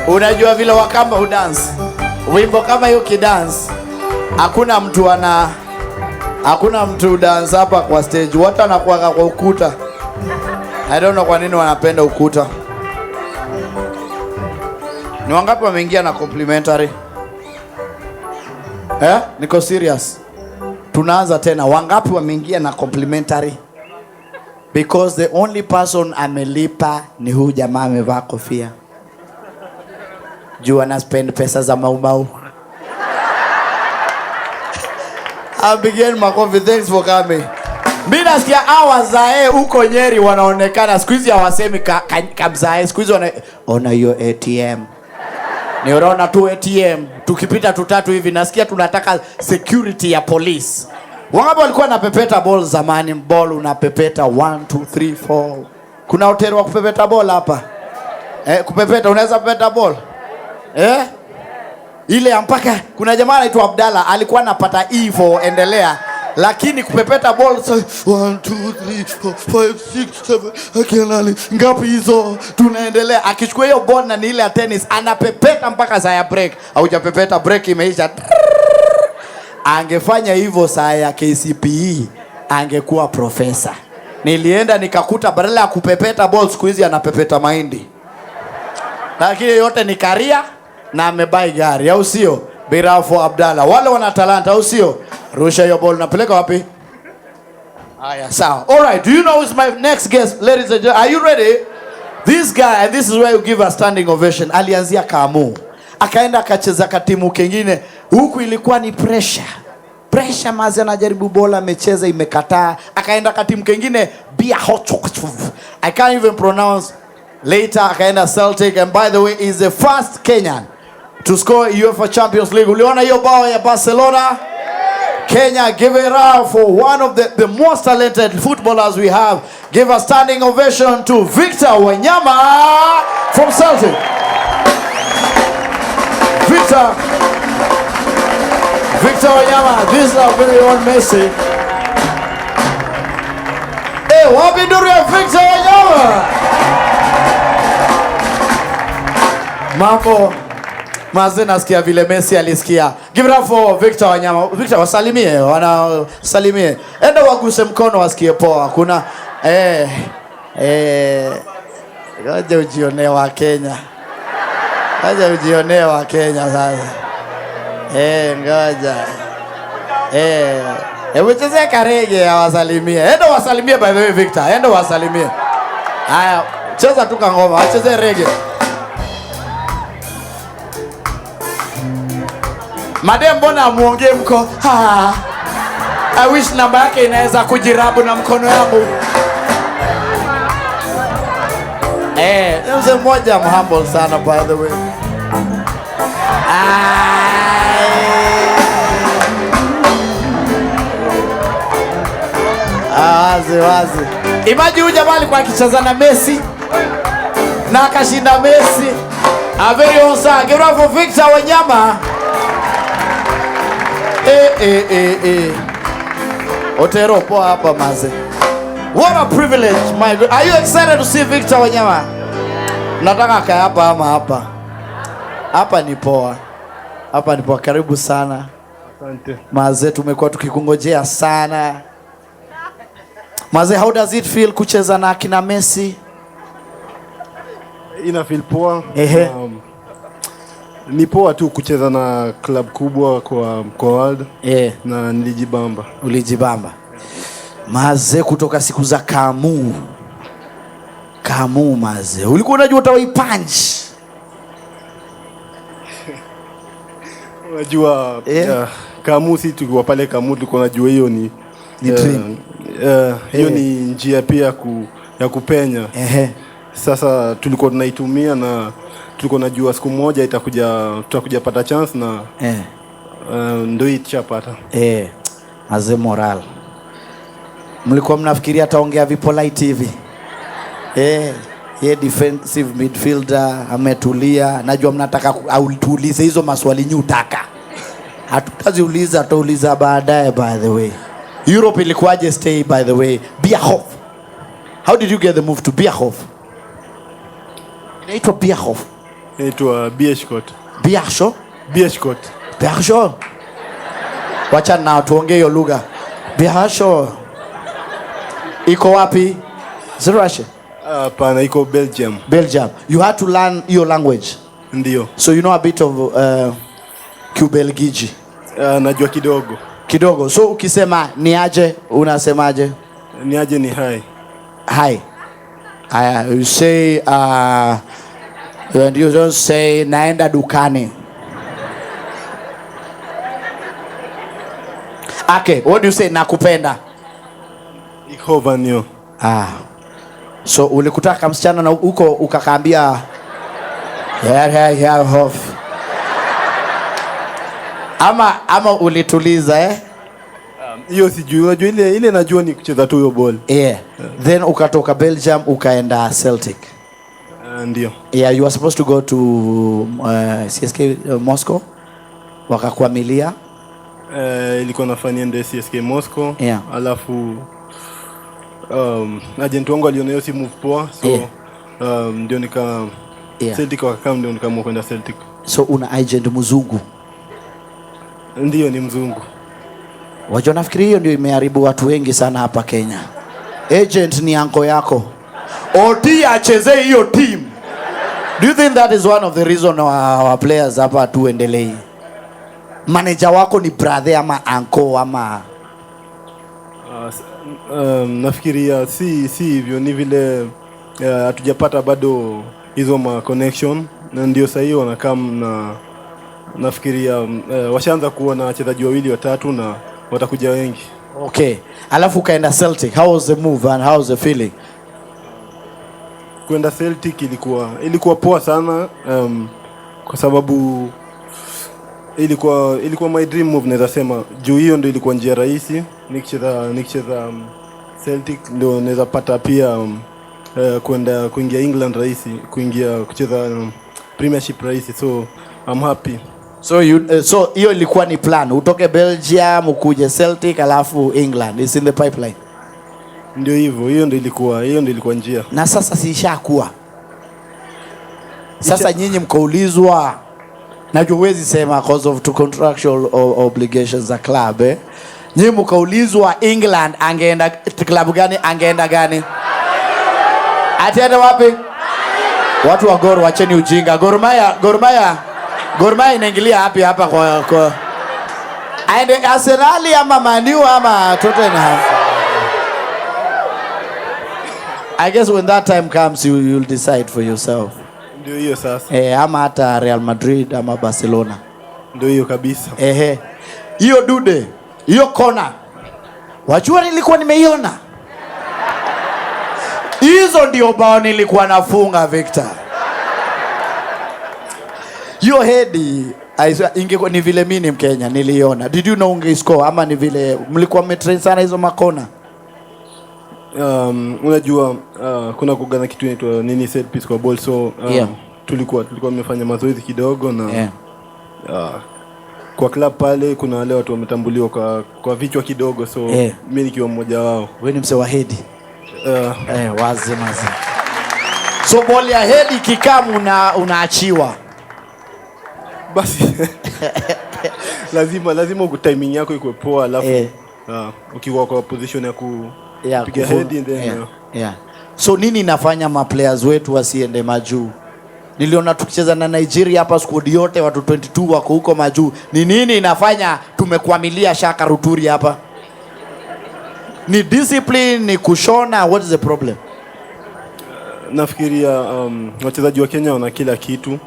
Unajua vile Wakamba udance wimbo kama hiyo kidance, hakuna mtu dance hapa kwa stage, wote wanakuwa kwa ukuta. I don't know kwa nini wanapenda ukuta. Ni wangapi wameingia na complimentary? Niko serious. Tunaanza tena. Wangapi wameingia na complimentary? Because the only person amelipa ni huyu jamaa amevaa kofia. Juu ana spend pesa za maumau. I begin makofi. Thanks for coming. Mimi nasikia awazae huko Nyeri wanaonekana siku hizi hawasemi kabzae, siku hizi ona hiyo ATM. Ni unaona tu ATM. Tukipita tutatu hivi nasikia tunataka security ya police. Wangapi walikuwa na pepeta ball zamani? Ball unapepeta 1 2 3 4. Kuna hoteli wa kupepeta ball hapa? Kupepeta unaweza pepeta ball? Ile mpaka kuna jamaa anaitwa Abdalla alikuwa anapata E4 endelea, lakini kupepeta ball 1 2 3 4 5 6 7 akianali ngapi hizo tunaendelea, akichukua hiyo ball na ile ya tennis anapepeta mpaka saa ya break. Haujapepeta break imeisha. Angefanya hivyo saa ya KCPE angekuwa profesa. Nilienda nikakuta badala ya kupepeta ball siku hizi anapepeta mahindi. Lakini yote ni karia na amebai gari, au sio? Birafo Abdalla. Wale wana talanta, au sio? Rusha hiyo ball, napeleka wapi? Aya, sawa. All right, do you know who's my next guest, ladies and gentlemen? Are you ready? This guy, and this is where you give a standing ovation. Alianzia Kamu, akaenda akacheza katimu kingine. Huku ilikuwa ni pressure mazi, anajaribu bola amecheza imekataa, akaenda katimu kingine Bia Hotchok. I can't even pronounce. Later akaenda Celtic, and by the way is the first Kenyan to score UEFA Champions League. Uliona hiyo bao ya Barcelona? Kenya, give it up for one of the most talented footballers we have. Give a standing ovation to Victor Wanyama from Celtic. Victor Wanyama, this is our very own Messi. Hey, wapi nduru ya Victor Wanyama? Mambo maze, nasikia vile Messi alisikia. Give it up for Victor Wanyama. Victor, wanasalimie. Enda waguse mkono wasikie poa. Kuna ngoja ujione wa Kenya. Sasa. Ngoja. Hebu cheze karege ya wasalimie. Enda wasalimie by the way Victor. Enda wasalimie. Haya, cheza tu ngoma, acheze reggae. Madem, mbona muongee mko? I wish namba yake inaweza kujirabu na mkono yangu. Mzee mmoja humble sana by the way. Wazi. Imagine huyu jamaa alikuwa akicheza na Messi na akashinda Messi. A very awesome. Give it up for Victor Wanyama. Otero poa hapa maze. What a privilege, my God. Are you excited to see Victor Wanyama? Nataka kaya hapa ama hapa. Hapa ni poa. Karibu sana. Asante. Maze, tumekuwa tukikungojea sana. Maze, how does it feel kucheza na kina Messi? Ina feel poa. Ni poa tu kucheza na club kubwa kwa world. Na nilijibamba. Ulijibamba. Maze, kutoka siku za Kamu maze. Ulikuwa unajua utawaipunch? Unajua Kamu, si tukiwa pale Kamu tulikuwa tunajua hiyo ni dream. Hiyo ni njia pia ya kupenya. Sasa tulikuwa tunaitumia na tulikuwa najua siku moja tutakuja pata chance na ndio itachapata. Maze moral. Mlikuwa mnafikiria ataongea vipolite hivi? Defensive midfielder ametulia. Najua mnataka autulize hizo maswali nyutaka. Hatutaziuliza, tutauliza baadaye by the way. Europe ilikuwaje stay by the way? Bierhoff. How did you get the move to Bierhoff? Inaitwa Bierhoff. Inaitwa Bieshkot. Biasho? Bieshkot. Biasho. Wacha na tuongee hiyo lugha. Biasho. Iko wapi? Russia? Hapana, iko Belgium. Belgium. You had to learn your language. Ndio. So you know a bit of Kibelgiji. Najua kidogo. Kidogo. So ukisema ni aje, unasemaje? Ni aje ni hi. Hi. You say and you don't say naenda dukani. Okay, what do you say nakupenda? Ich hoffe an you. So ulikutaka msichana na huko ukakaambia yeah, hof. Ama ulituliza Hiyo sijui, unajua ile najua ni kucheza tu hiyo ball. Yeah. Then ukatoka Belgium ukaenda Celtic. Ndio. Yeah, you were supposed to go to CSK Moscow. Wakakuamilia. Ilikuwa nafanya niende CSK Moscow. Yeah. Alafu agent wangu aliona hiyo si move poa, so ndio Celtic wakakam, ndio nikaamua kwenda Celtic. So una agent mzungu? Ndio, ni mzungu. Wajua nafikiri hiyo ndio imeharibu watu wengi sana hapa Kenya. Agent ni anko yako. Oti acheze hiyo team. Do you think that is one of the reason our players hapa tuendelee? Manager wako ni brother ama anko ama nafikiria si hivyo, ni vile hatujapata bado hizo ma connection, na ndio sasa hiyo wanakam, na nafikiria washaanza kuona wachezaji wawili watatu na watakuja wengi. Okay. Alafu ukaenda Celtic. How was the move and how was the feeling? Kwenda Celtic ilikuwa poa sana, kwa sababu ilikuwa my dream move, naweza sema. Juu hiyo ndio ilikuwa njia rahisi nikicheza Celtic, ndio naweza pata pia kuingia England rahisi, kucheza Premiership rahisi, so I'm happy. So hiyo ilikuwa ni plan utoke Belgium ukuje Celtic alafu England is in the pipeline. Ndio hivyo, hiyo ndio ilikuwa njia. Na sasa si ishakuwa. Sasa nyinyi mkaulizwa, najua huwezi sema because of two contractual obligations za club Nyinyi mkaulizwa England angeenda club gani, angeenda gani? Ataenda wapi? Watu wa Gor wacheni ujinga. Gor Mahia inaingilia hapa kwa aende Arsenal ama Man U ama Tottenham. I guess when that time comes you'll decide for yourself. Ndio hiyo sasa. Ama hata Real Madrid ama Barcelona. Ndio hiyo kabisa. Hiyo dude, hiyo kona. Wajua nilikuwa nimeiona. Hizo ndio bao nilikuwa nafunga, Victor. Hiyo headi ingekuwa ni vile mimi ni Mkenya niliona. Did you know ungescore ama ni vile mlikuwa mmetrain sana hizo makona? Unajua kuna kugana kitu inaitwa nini set piece kwa ball, so tulikuwa tumefanya mazoezi kidogo na kwa club pale kuna wale watu wametambuliwa kwa vichwa kidogo, so mimi nikiwa mmoja wao. Wewe ni mse wa headi? Wazi. So ball ya headi kikamu unaachiwa. Basi lazima timing yako iko poa, alafu ukiwa kwa position ya kupiga head and then So nini inafanya ma players wetu wasiende majuu? Niliona tukicheza na Nigeria hapa, squad yote watu 22 wako huko majuu. Ni nini inafanya tumekwamilia Shaka Ruturi hapa? Ni discipline, ni kushona, what is the problem? Nafikiria wachezaji wa Kenya wana kila kitu.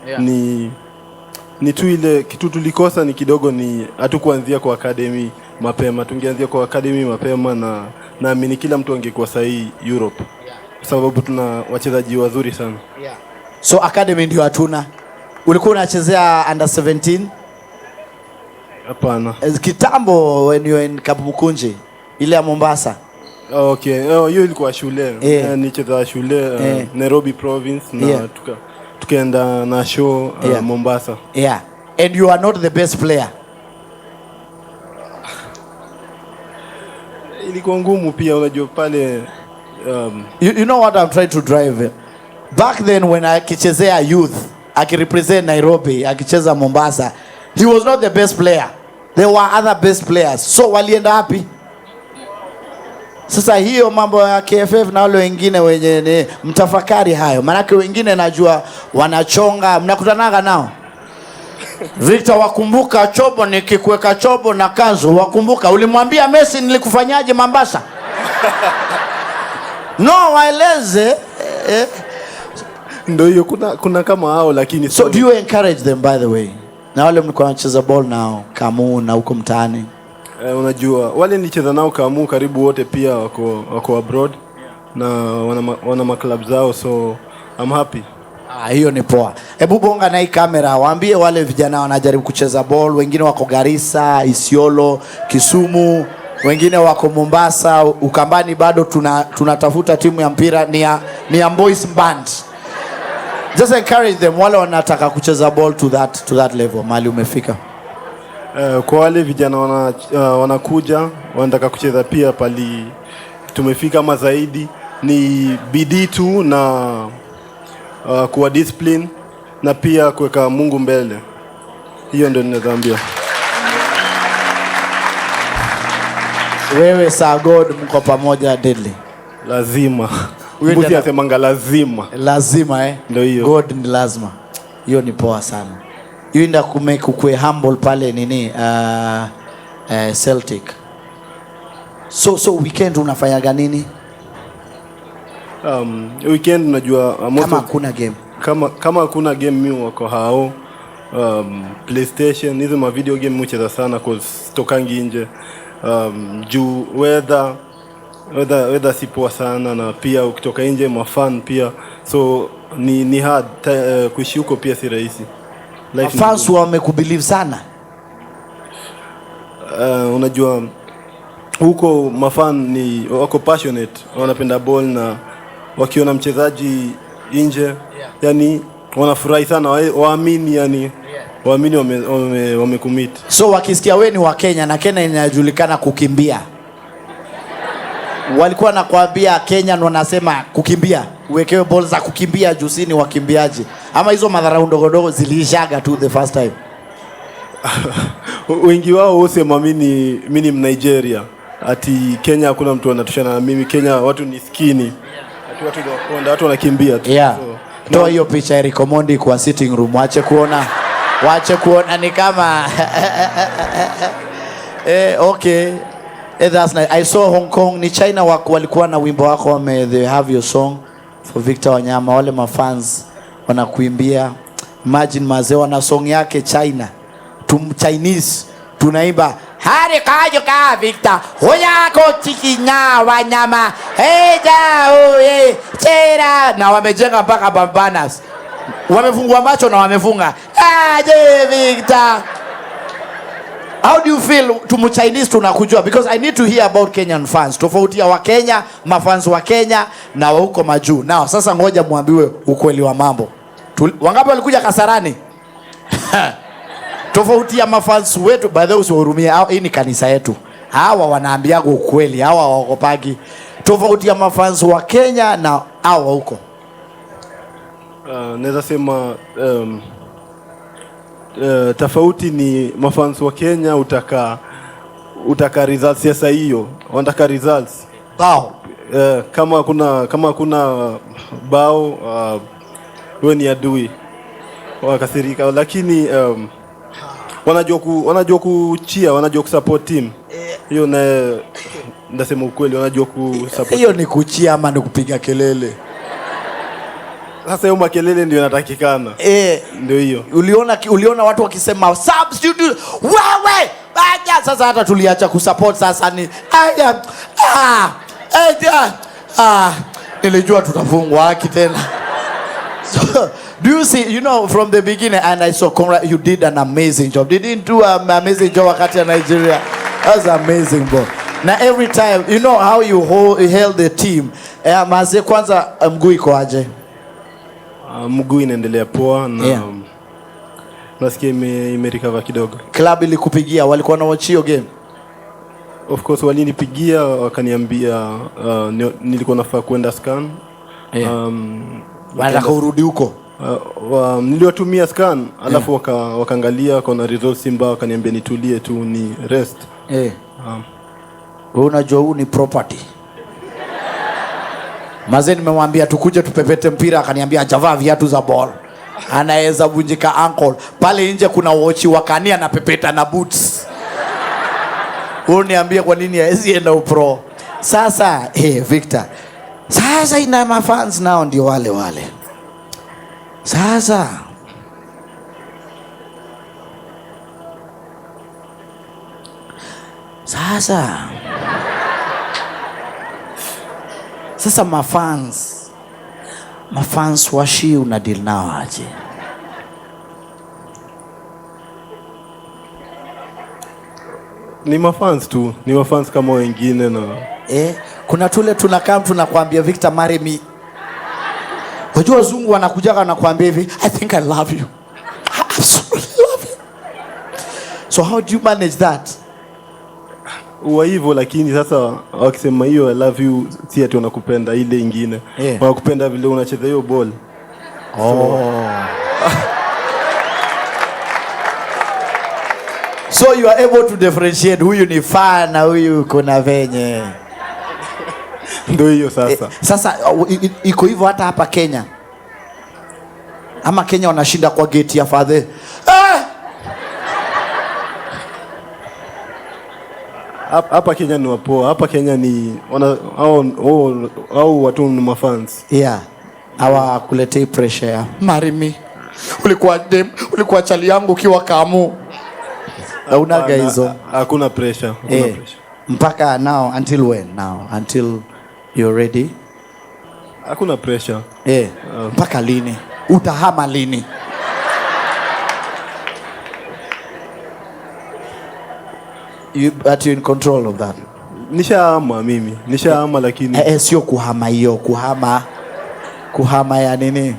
Ni tu ile kitu tulikosa ni kidogo, ni hatukuanzia kwa academy mapema. Tungeanzia kwa academy mapema na naamini kila mtu angekuwa sahihi Europe. Kwa sababu tuna wachezaji wazuri sana. So academy ndio hatuna. Ulikuwa unachezea under 17? Hapana. Kitambo when you in Kabukunji ile ya Mombasa. Okay. Hiyo ilikuwa shule. Nicheza shule Nairobi province na tukaenda na show Mombasa. And you are not the best player. Ilikuwa ngumu pia, unajua pale you know what I'm trying to drive. Back then when I kichezea youth, akirepresent Nairobi, akicheza Mombasa. He was not the best player. There were other best players. So walienda wapi? Sasa hiyo mambo ya KFF na wale wengine wenye ni mtafakari hayo. Manake wengine najua wanachonga, mnakutanaga nao. Victor, wakumbuka chobo nikikuweka chobo na kanzu, wakumbuka ulimwambia Messi nilikufanyaje Mombasa? No, waeleze. Ndio hiyo kuna kama hao lakini so do you encourage them by the way? Na wale mlikuwa mnacheza ball nao Kamu na huko mtaani. Unajua wale nilicheza nao Kamu karibu wote pia wako abroad na wana club zao, so I'm happy. Hiyo ni poa. Hebu bonga na hii kamera, waambie wale vijana wanajaribu kucheza ball, wengine wako Garissa, Isiolo, Kisumu, wengine wako Mombasa, Ukambani bado tunatafuta timu ya mpira ni ya boys band. Just encourage them wale wanataka kucheza ball to that level mali umefika. Kwa wale vijana wanakuja wanataka kucheza pia pali tumefika ama zaidi, ni bidii tu na kuwa discipline na pia kuweka Mungu mbele. Hiyo ndio ninadhambia. Wewe Sir God mko pamoja Deadly? Lazima. Mbuzi asemanga lazima. Lazima Ndio hiyo. God ni lazima. Hiyo ni poa sana. You ndio kumekukwe humble pale nini Celtic. So weekend unafanyaga nini? Weekend unajua kama hakuna game. Kama hakuna game mimi wako hao PlayStation, hizo ma video game mcheza sana cause tokangi nje. Juu weather si poa sana na pia ukitoka nje mafan pia, so ni hard kuishi huko pia si rahisi. Fans wamekubelieve sana. Unajua huko mafan ni wako passionate, wanapenda ball na wakiona mchezaji nje yani wanafurahi sana, waamini yani waamini wamecommit. So wakisikia wewe ni wa Kenya na Kenya inajulikana kukimbia, walikuwa nakwambia Kenya ndo nasema kukimbia, uwekewe ball za kukimbia jusini wakimbiaji, ama hizo madharau ndogo zilishaga tu the first time? Wengi wao husema mimi ni Nigeria, ati Kenya hakuna mtu anatoshana na mimi, Kenya watu ni skini, ati watu wanakimbia tu. Yeah. So, toa hiyo picha Eric Omondi kwa sitting room, waache kuona ni kama okay. That's nice. I saw Hong Kong, ni China walikuwa na wimbo wako they have your song for Victor Wanyama, wale mafans wanakuimbia. Imagine mazee wana song yake China, Chinese tunaimba hari kajo ka Victor hoyako chikinya Wanyama heja oye chera, na wamejenga mpaka bambanas, wamefungua macho na wamefunga aje Victor. How do you feel to Chinese tunakujua? Because I need to hear about Kenyan fans. Tofauti ya wa Kenya, mafans wa Kenya na wa huko majuu. Nao sasa ngoja muambiwe ukweli wa mambo. Wangapi walikuja Kasarani? Tofauti ya mafans wetu, by the way usihurumie, hii ni kanisa yetu. Hawa wanaambiaga ukweli, hawa hawakopagi. Tofauti ya mafans wa Kenya na hawa huko. Naweza sema tofauti ni mafans wa Kenya utaka results sasa hiyo. Wanataka results. Bao. Kama kuna bao wewe ni adui. Wakasirika, lakini wanajua kuchia, wanajua kusupport team. Hiyo na ndasema ukweli, wanajua kusupport. Hiyo ni kuchia ama ni kupiga kelele? Sasa hiyo makelele ndio yanatakikana. Ndio hiyo. Uliona watu wakisema substitute wewe. Aja sasa hata tuliacha kusupport sasa ni nilijua tutafungwa haki tena. So do you see, from the beginning, and I saw you did an amazing job. Didn't do an amazing job wakati ya Nigeria. That's amazing, bro. Now every time, you know how you held the team. Maze kwanza mguu iko aje? Mguu inaendelea poa na nasikia imerecover kidogo. Club ilikupigia, walikuwa na watch hiyo game? Of course walinipigia wakaniambia nilikuwa nafaa kwenda scan. Wanataka urudi huko? Niliwatumia scan alafu wakaangalia kuna results Simba, wakaniambia nitulie tu ni rest. Wewe unajua huu ni property. Mazee nimemwambia tukuje tupepete mpira, akaniambia hajavaa viatu za ball. Anaweza vunjika ankle. Pale nje kuna watch wakania na pepeta na boots. Wewe niambie kwa nini haezi enda upro? Sasa Victor. Sasa ina mafans nao ndio wale. Sasa mafans washi una deal nao aje? Ni mafans kama wengine na kuna tule tunakaa tunakwambia Victor marry me. Wajua wazungu wanakuja wanakuambia hivi, I think I love you. I absolutely love you. So how do you manage that? Uwa hivyo, lakini sasa wakisema hiyo I love you si ati wanakupenda ile ingine. Wanakupenda vile unacheza hiyo ball. So you are able to differentiate huyu ni fan na huyu kuna venye. Ndio hiyo sasa. Sasa iko hivyo hata hapa Kenya. Ama Kenya wanashinda kwa gate ya father. Hapa Kenya ni wapoa. Hapa Kenya ni au watu ni mafans. Hawa kuletei pressure ya marry me. Ulikuwa chali yangu ukiwa kamu. Unaga hizo. Hakuna pressure. Mpaka now until when? Until you're ready? Hakuna pressure. Mpaka lini? Utahama lini? But you're in control of that. Nishahama lakini sio kuhama hiyo, kuhama ya nini?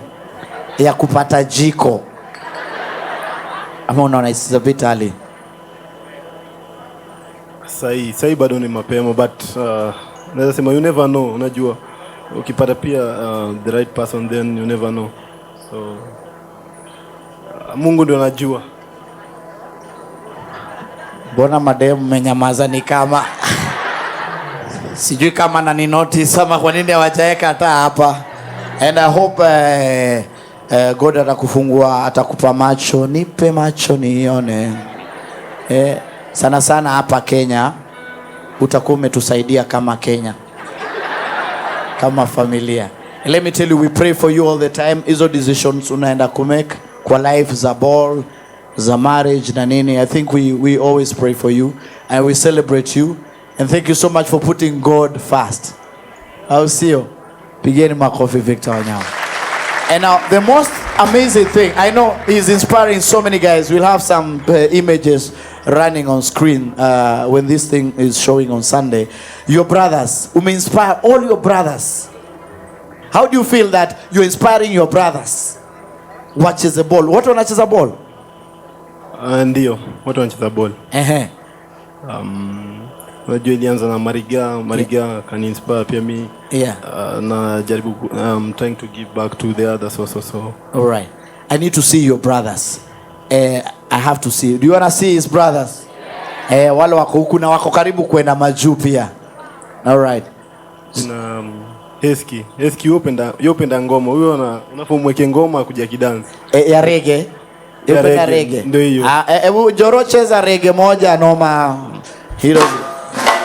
Ya kupata jiko. Ama unaona it's a bit early. Sai bado ni mapema, but naweza sema you never know, unajua. Ukipata pia the right person, then you never know. So Mungu ndio anajua. Bona madem mmenyamaza ni kama sijui kama na ni notice ama kwa nini hawajaeka hata hapa. And I hope God atakufungua, atakupa macho, nipe macho nione. Sana hapa Kenya utakuwa umetusaidia kama Kenya, kama familia. Let me tell you, we pray for you all the time. Hizo decisions unaenda kumake kwa life za ball, za marriage na nini, I think we always pray for you and we celebrate you, and thank you so much for putting God first. I'll see you. Pigeni makofi Victor Wanyama. And now the most amazing thing, I know he's inspiring so many guys. We'll have some images running on screen when this thing is showing on Sunday. Your brothers, inspire all your brothers. How do you feel that you're inspiring your brothers? Wacheze ball. Watu wanacheza ball? Ndio, watu wanacheza ball. Unajua ilianza na Mariga can inspire pia me. Na jaribu trying to give back to the others also. All right. I need to see your brothers. I have to see. Do you want to see his brothers? Wale wako huku na wako karibu kwenda majuu pia. All right. Na Heski yopenda ngoma. Huyo unapomweke ngoma kuja kidansi. Ya reggae. Yopenda reggae. Ndio hiyo. Hebu Joro cheza reggae moja noma. Hero.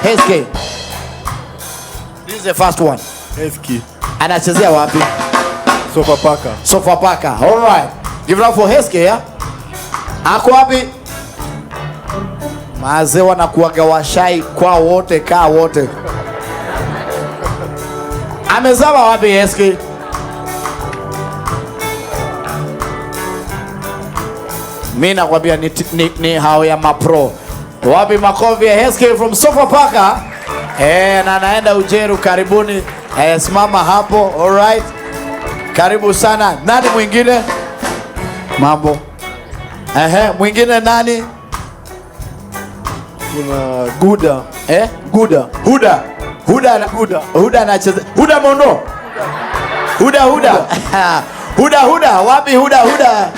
Heski. This is the first one. Heski. Anachezea wapi? Sofapaka. All right. Give it up for Heski, yeah? Ako wapi? Mazee wanakuaga washai kwa wote, kaa wote. Amezama wapi Heski? Mimi nakwambia ni hao ya mapro. Wapi makofi ya Heski from Sofapaka? Na naenda Ujeru, karibuni. Simama hapo. All right. Karibu sana. Nani mwingine? Mambo. Mwingine nani? Kuna Guda. Huda anacheza. Huda Mondo. Huda. Huda, wapi Huda?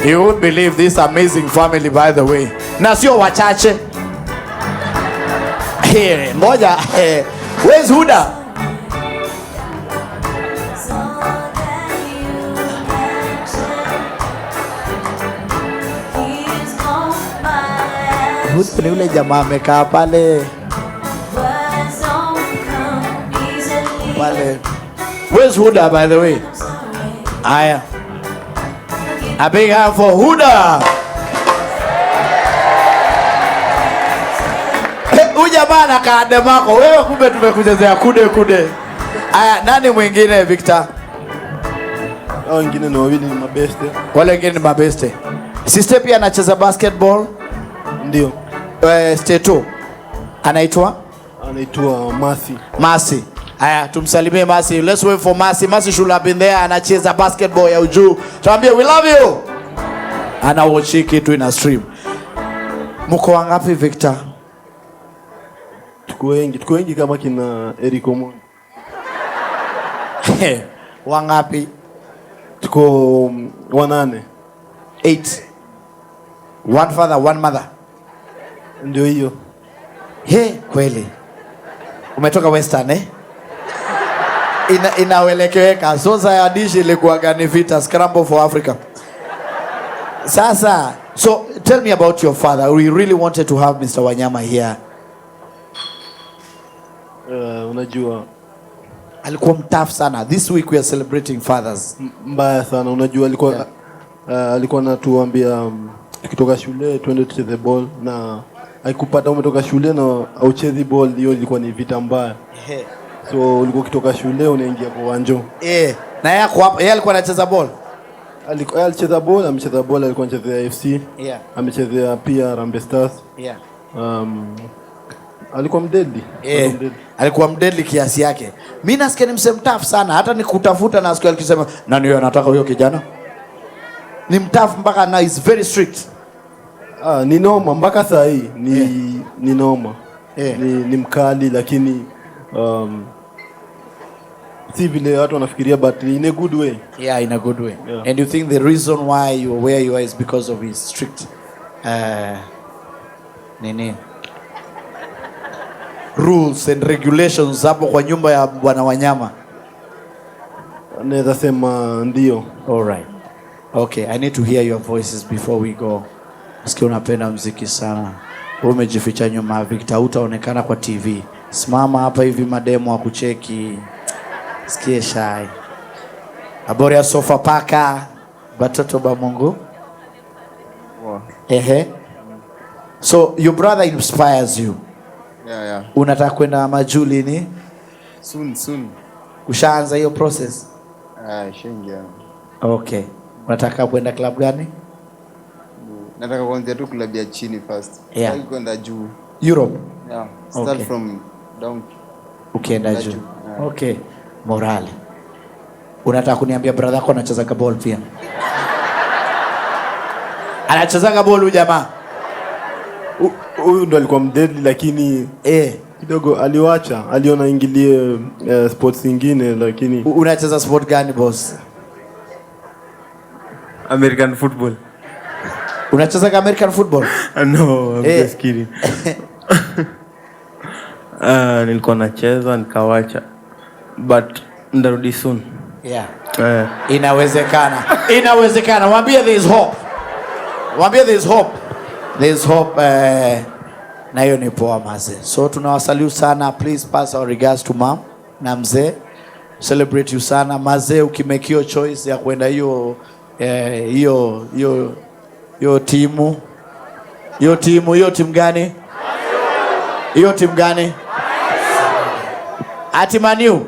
You won't believe this amazing family, by the way. Na sio wachache. Ngoja, where's Huda? Huda ni ule jamaa amekaa pale. Where's Huda, by the way? Aya. A big hand for Huda. Jamaa na kaademako. Wewe kumbe tumekuchezea kude. Aya, nani mwingine Victor? Hao wengine ni wawili, ni mabeste. Wale wengine ni mabeste. Sister pia anacheza basketball? Ndio. State 2. Anaitwa Mercy. Aya, tumsalimie Mercy. Let's wait for Mercy. Mercy should have been there. Anacheza basketball ya ujuu. Tuambie we love you. Ana watch kitu ina stream. Mko wangapi Victor? Tuko wengi kama kina Eric Omondi. Wangapi? Tuko 8. 8. One father, one mother. Ndio hiyo. Kweli. Umetoka Western Inawelekeweka. Sosa ya dishi ilikuwa gani vita scramble for Africa. Sasa, so tell me about your father. We really wanted to have Mr. Wanyama here. Unajua alikuwa mtough sana. This week we are celebrating fathers. Mbaya sana. Unajua alikuwa anatuambia kutoka shule twende tucheze ball, na haikupata umetoka shule na auchezi ball, hiyo ilikuwa ni vita mbaya. So ulikuwa kitoka shule unaingia kwa uwanja. Na yeye alikuwa anacheza ball. Alicheza ball, amecheza ball, alikuwa anacheza FC. Amecheza pia Harambee Stars. Alikuwa mdeadly. Alikuwa mdeadly kiasi yake. Mimi nasikia ni msemtough sana. Hata nikutafuta na siku alikisema nani yeye anataka huyo kijana? Ni mtough mpaka na is very strict. Ni noma mpaka saa hii. Ni noma. Ni mkali lakini si vile watu wanafikiria, but in a good way. Yeah, in a good way. And you think the reason why you are where you are is because of his strict rules and regulations hapo kwa nyumba ya Bwana Wanyama? Naweza sema ndio. All right. Okay, I need to hear your voices before we go. Sikia unapenda muziki sana. Wewe umejificha nyuma Victor, utaonekana kwa TV. Simama hapa hivi mademo wa kucheki. Sikie shy. Aboria sofa paka batoto ba Mungu. Wow. So your brother inspires you. Yeah. Unataka kwenda majuli ni? Soon. Ushaanza hiyo process? Shingia. Okay. Unataka kwenda club gani? Nataka kuanzia tu club ya chini first. Yeah. Kwenda juu. Europe? Yeah. Start from down. Ukienda juu. Yeah. Okay. Morale. Unataka kuniambia brother yako anacheza ball pia? Anacheza ball huyu jamaa? Huyu ndo alikuwa mdeadly lakini kidogo aliwacha, aliona ingilie sports nyingine lakini. Unacheza sport gani boss? American football. Unacheza American football? No, I'm just kidding. Nilikuwa nacheza nikawacha. But ndarudi soon. Yeah. Inawezekana. Mwambie there is hope. There is hope. Na hiyo ni poa mazee. So tunawasalimu sana. Please pass our regards to mom na mzee. Celebrate you sana mazee, ukimake your choice ya kwenda hiyo timu. Hiyo timu gani? Hiyo timu gani? Ati Man U?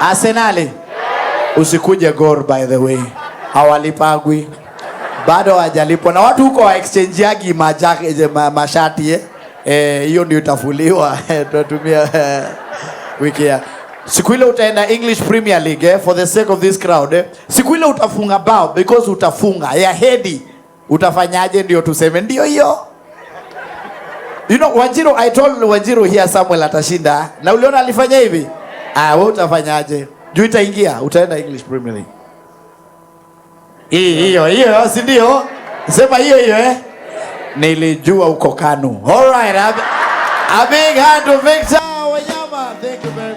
Arsenal? Usikuje Gor, by the way. Hawalipagwi. Bado hajalipwa na watu huko wa exchange yagi mashati hiyo ndio itafuliwa. Tunatumia wiki ya siku ile utaenda English Premier League for the sake of this crowd siku ile utafunga bao because utafunga ya hedi. Utafanyaje ndio tuseme ndio hiyo? You know I told Wanjiru here Samuel atashinda na uliona alifanya hivi. Wewe utafanyaje? Juu itaingia, utaenda English Premier League. Hiyo, si ndio? Sema hiyo Nilijua uko KANU. All right, a big hand to Victor Wanyama. Thank you very much.